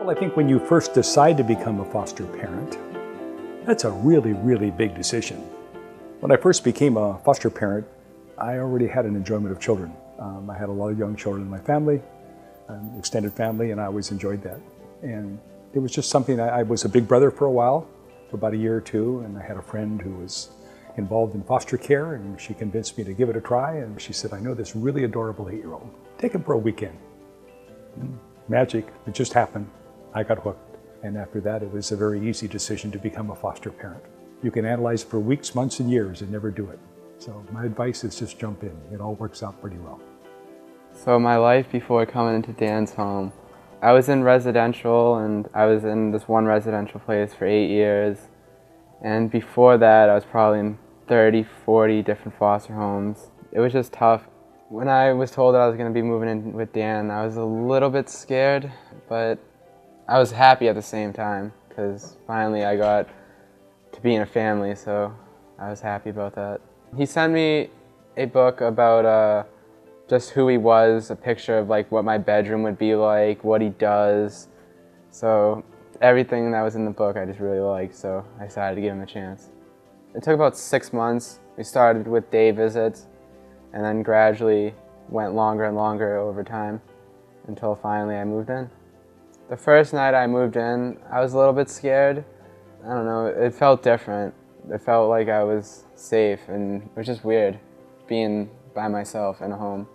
Well, I think when you first decide to become a foster parent, that's a really, really big decision. When I first became a foster parent, I already had an enjoyment of children. I had a lot of young children in my family, extended family, and I always enjoyed that. And it was just something, I was a big brother for a while, for about a year or two, and I had a friend who was involved in foster care, and she convinced me to give it a try, and she said, I know this really adorable 8-year-old. Take him for a weekend. Magic, it just happened. I got hooked. And after that, it was a very easy decision to become a foster parent. You can analyze for weeks, months, and years and never do it. So my advice is just jump in. It all works out pretty well. So my life before coming into Dan's home, I was in residential, and I was in this one residential place for 8 years. And before that, I was probably in 30, 40 different foster homes. It was just tough. When I was told that I was going to be moving in with Dan, I was a little bit scared, but I was happy at the same time because finally I got to be in a family, so I was happy about that. He sent me a book about just who he was, a picture of like what my bedroom would be like, what he does. So everything that was in the book I just really liked, so I decided to give him a chance. It took about 6 months. We started with day visits and then gradually went longer and longer over time until finally I moved in. The first night I moved in, I was a little bit scared. I don't know, it felt different. It felt like I was safe, and it was just weird being by myself in a home.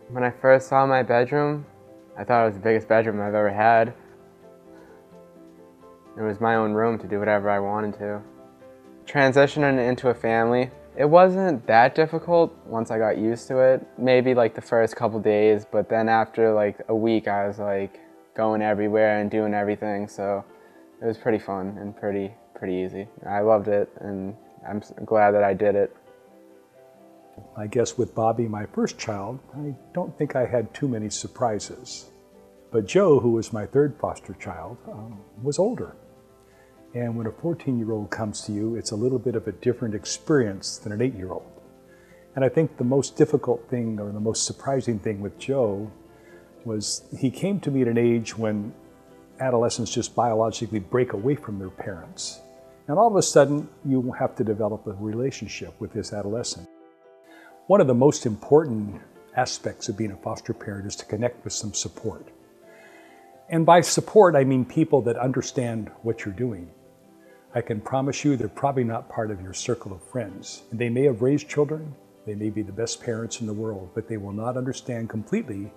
When I first saw my bedroom, I thought it was the biggest bedroom I've ever had. It was my own room to do whatever I wanted to. Transitioning into a family, it wasn't that difficult once I got used to it. Maybe like the first couple days, but then after like a week I was like going everywhere and doing everything, so it was pretty fun and pretty easy. I loved it, and I'm glad that I did it. I guess with Bobby, my first child, I don't think I had too many surprises. But Joe, who was my third foster child, was older. And when a 14-year-old comes to you, it's a little bit of a different experience than an 8-year-old. And I think the most difficult thing, or the most surprising thing with Joe, was he came to me at an age when adolescents just biologically break away from their parents. And all of a sudden, you have to develop a relationship with this adolescent. One of the most important aspects of being a foster parent is to connect with some support. And by support, I mean people that understand what you're doing. I can promise you they're probably not part of your circle of friends. And they may have raised children, they may be the best parents in the world, but they will not understand completely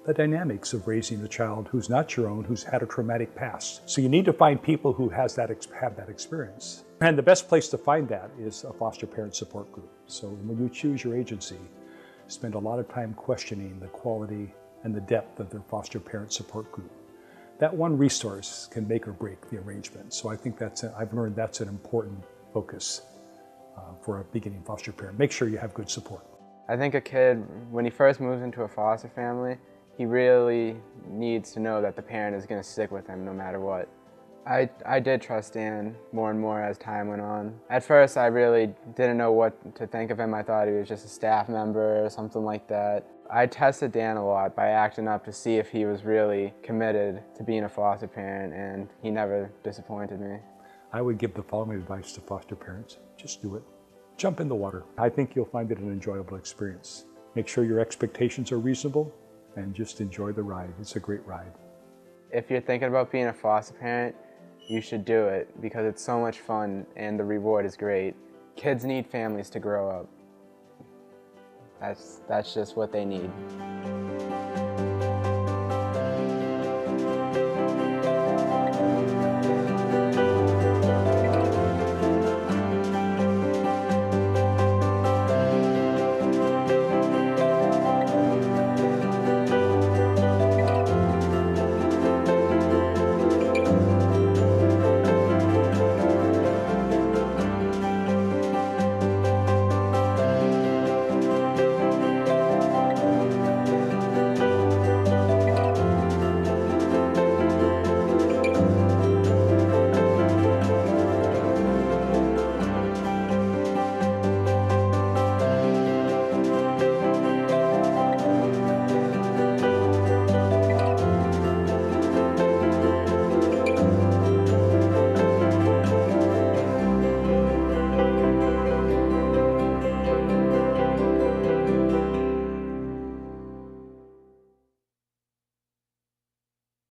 the dynamics of raising a child who's not your own, who's had a traumatic past. So you need to find people who have that experience. And the best place to find that is a foster parent support group. So when you choose your agency, spend a lot of time questioning the quality and the depth of their foster parent support group. That one resource can make or break the arrangement. So I think I've learned that's an important focus for a beginning foster parent. Make sure you have good support. I think a kid, when he first moves into a foster family, he really needs to know that the parent is going to stick with him no matter what. I did trust Dan more and more as time went on. At first, I really didn't know what to think of him. I thought he was just a staff member or something like that. I tested Dan a lot by acting up to see if he was really committed to being a foster parent, and he never disappointed me. I would give the following advice to foster parents. Just do it. Jump in the water. I think you'll find it an enjoyable experience. Make sure your expectations are reasonable and just enjoy the ride. It's a great ride. If you're thinking about being a foster parent, you should do it because it's so much fun and the reward is great. Kids need families to grow up. That's just what they need.